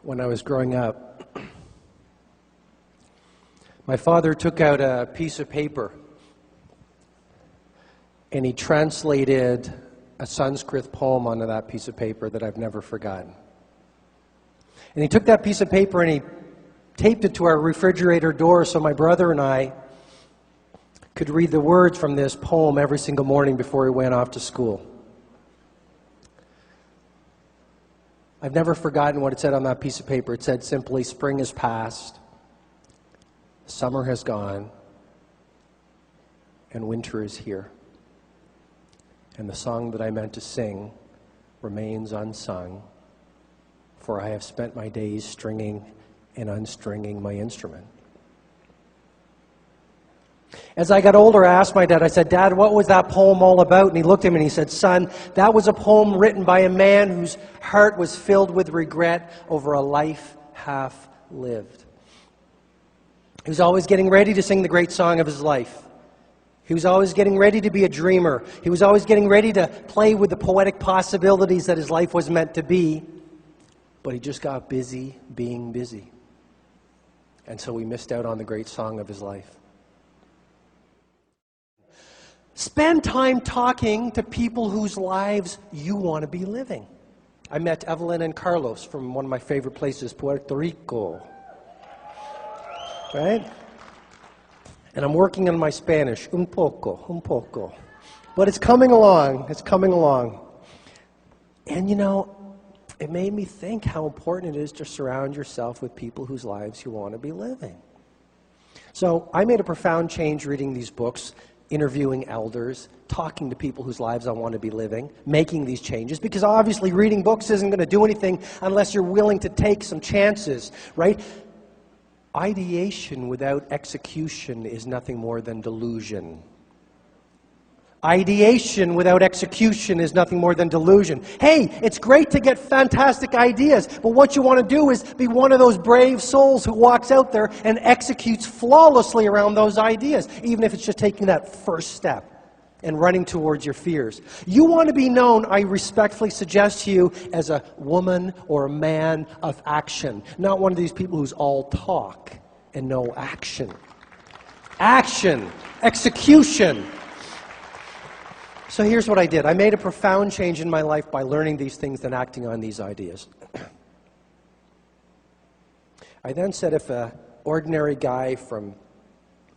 when I was growing up, my father took out a piece of paper and he translated a Sanskrit poem onto that piece of paper that I've never forgotten. And he took that piece of paper and he taped it to our refrigerator door so my brother and I could read the words from this poem every single morning before he went off to school. I've never forgotten what it said on that piece of paper. It said simply, "Spring is past, summer has gone, and winter is here. And the song that I meant to sing remains unsung, for I have spent my days stringing and unstringing my instrument." As I got older, I asked my dad, I said, "Dad, what was that poem all about?" And he looked at me and he said, "Son, that was a poem written by a man whose heart was filled with regret over a life half lived." He was always getting ready to sing the great song of his life. He was always getting ready to be a dreamer. He was always getting ready to play with the poetic possibilities that his life was meant to be. But he just got busy being busy. And so he missed out on the great song of his life. Spend time talking to people whose lives you want to be living. I met Evelyn and Carlos from one of my favorite places, Puerto Rico. Right? And I'm working on my Spanish, un poco. But it's coming along, And you know, it made me think how important it is to surround yourself with people whose lives you want to be living. So I made a profound change reading these books, interviewing elders, talking to people whose lives I want to be living, making these changes, because obviously reading books isn't going to do anything unless you're willing to take some chances, right? Ideation without execution is nothing more than delusion. Ideation without execution is nothing more than delusion. Hey, it's great to get fantastic ideas, but what you want to do is be one of those brave souls who walks out there and executes flawlessly around those ideas, even if it's just taking that first step and running towards your fears. You want to be known, I respectfully suggest to you, as a woman or a man of action, not one of these people who's all talk and no action. Action, execution. So here's what I did. I made a profound change in my life by learning these things and acting on these ideas. I then said if an ordinary guy from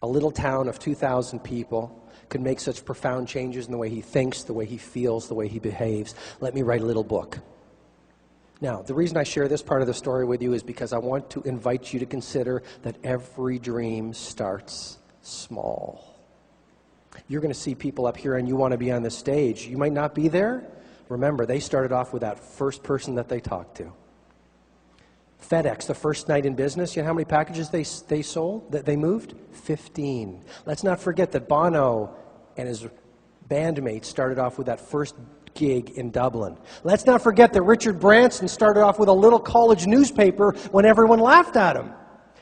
a little town of 2,000 people could make such profound changes in the way he thinks, the way he feels, the way he behaves, let me write a little book. Now, the reason I share this part of the story with you is because I want to invite you to consider that every dream starts small. You're going to see people up here and you want to be on the stage. You might not be there. Remember, they started off with that first person that they talked to. FedEx, the first night in business, you know how many packages they sold, that they moved? 15. Let's not forget that Bono and his bandmates started off with that first gig in Dublin. Let's not forget that Richard Branson started off with a little college newspaper when everyone laughed at him.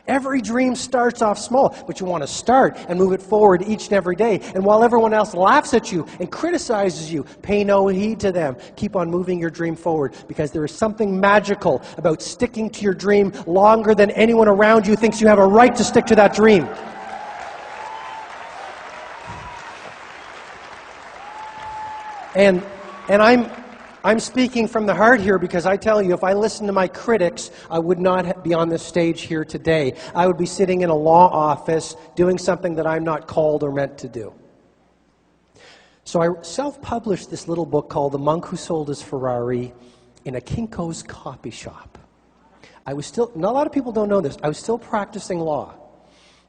Every dream starts off small, but you want to start and move it forward each and every day. And while everyone else laughs at you and criticizes you, pay no heed to them. Keep on moving your dream forward, because there is something magical about sticking to your dream longer than anyone around you thinks you have a right to stick to that dream. And I'm speaking from the heart here, because I tell you, if I listened to my critics, I would not be on this stage here today. I would be sitting in a law office doing something that I'm not called or meant to do. So I self-published this little book called The Monk Who Sold His Ferrari in a Kinko's copy shop. I was still, not a lot of people don't know this, I was still practicing law.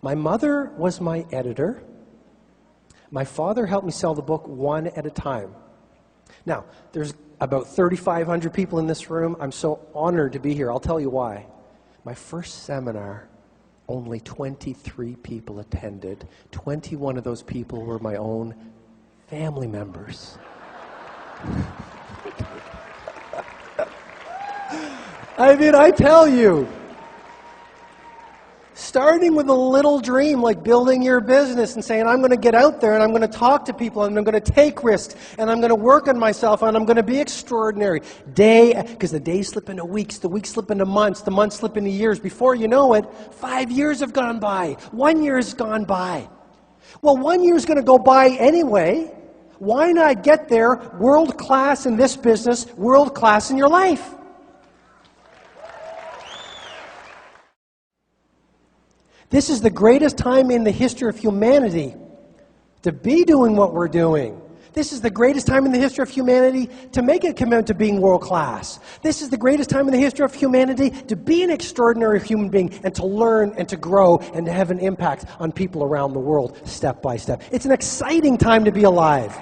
My mother was my editor. My father helped me sell the book one at a time. Now, there's about 3,500 people in this room. I'm so honored to be here. I'll tell you why. My first seminar, only 23 people attended. 21 of those people were my own family members. I mean, I tell you, starting with a little dream, like building your business and saying, I'm going to get out there and I'm going to talk to people and I'm going to take risks and I'm going to work on myself and I'm going to be extraordinary. Because the days slip into weeks, the weeks slip into months, the months slip into years. Before you know it, 5 years have gone by. 1 year has gone by. Well, 1 year is going to go by anyway. Why not get there world class in this business, world class in your life? This is the greatest time in the history of humanity to be doing what we're doing. This is the greatest time in the history of humanity to make a commitment to being world class. This is the greatest time in the history of humanity to be an extraordinary human being and to learn and to grow and to have an impact on people around the world step by step. It's an exciting time to be alive.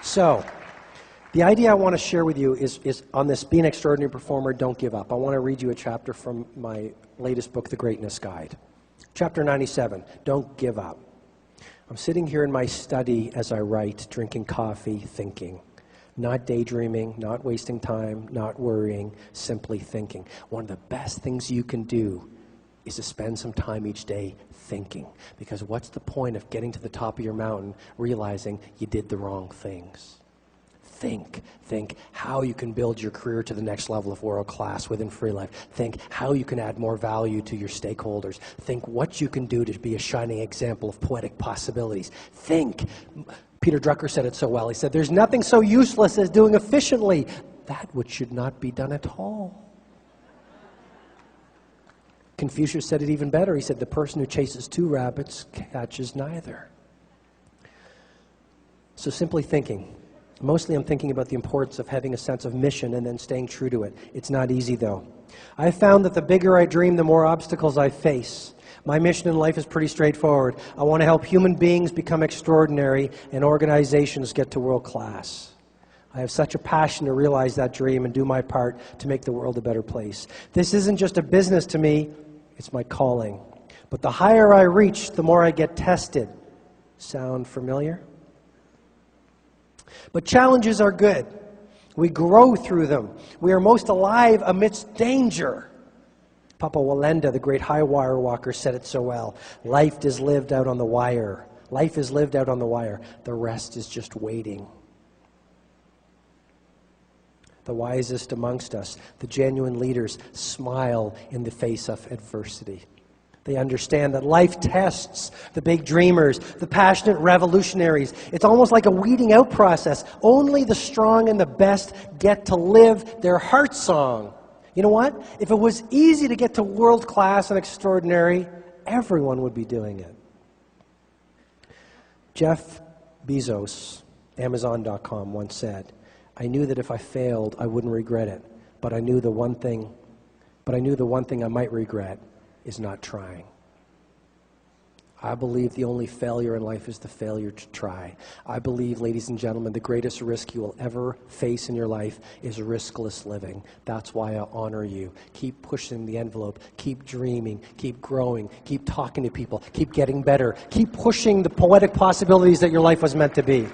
So, the idea I want to share with you is on this Be an Extraordinary Performer, Don't Give Up. I want to read you a chapter from my latest book, The Greatness Guide. Chapter 97, Don't Give Up. I'm sitting here in my study as I write, drinking coffee, thinking. Not daydreaming, not wasting time, not worrying, simply thinking. One of the best things you can do is to spend some time each day thinking. Because what's the point of getting to the top of your mountain, realizing you did the wrong things? Think how you can build your career to the next level of world class within free life. Think how you can add more value to your stakeholders. Think what you can do to be a shining example of poetic possibilities. Think. Peter Drucker said it so well. He said, there's nothing so useless as doing efficiently that which should not be done at all. Confucius said it even better. He said, the person who chases two rabbits catches neither. So simply thinking. Mostly I'm thinking about the importance of having a sense of mission and then staying true to it. It's not easy, though. I've found that the bigger I dream, the more obstacles I face. My mission in life is pretty straightforward. I want to help human beings become extraordinary and organizations get to world class. I have such a passion to realize that dream and do my part to make the world a better place. This isn't just a business to me, it's my calling. But the higher I reach, the more I get tested. Sound familiar? But challenges are good. We grow through them. We are most alive amidst danger. Papa Walenda, the great high wire walker, said it so well. Life is lived out on the wire. Life is lived out on the wire. The rest is just waiting. The wisest amongst us, the genuine leaders, smile in the face of adversity. They understand that life tests the big dreamers, the passionate revolutionaries. It's almost like a weeding out process. Only the strong and the best get to live their heart song. You know what? If it was easy to get to world class and extraordinary, everyone would be doing it. Jeff Bezos, Amazon.com, once said, I knew that if I failed, I wouldn't regret it. But I knew the one thing I might regret is not trying. I believe the only failure in life is the failure to try. I believe, ladies and gentlemen, the greatest risk you will ever face in your life is riskless living. That's why I honor you. Keep pushing the envelope. Keep dreaming. Keep growing. Keep talking to people. Keep getting better. Keep pushing the poetic possibilities that your life was meant to be.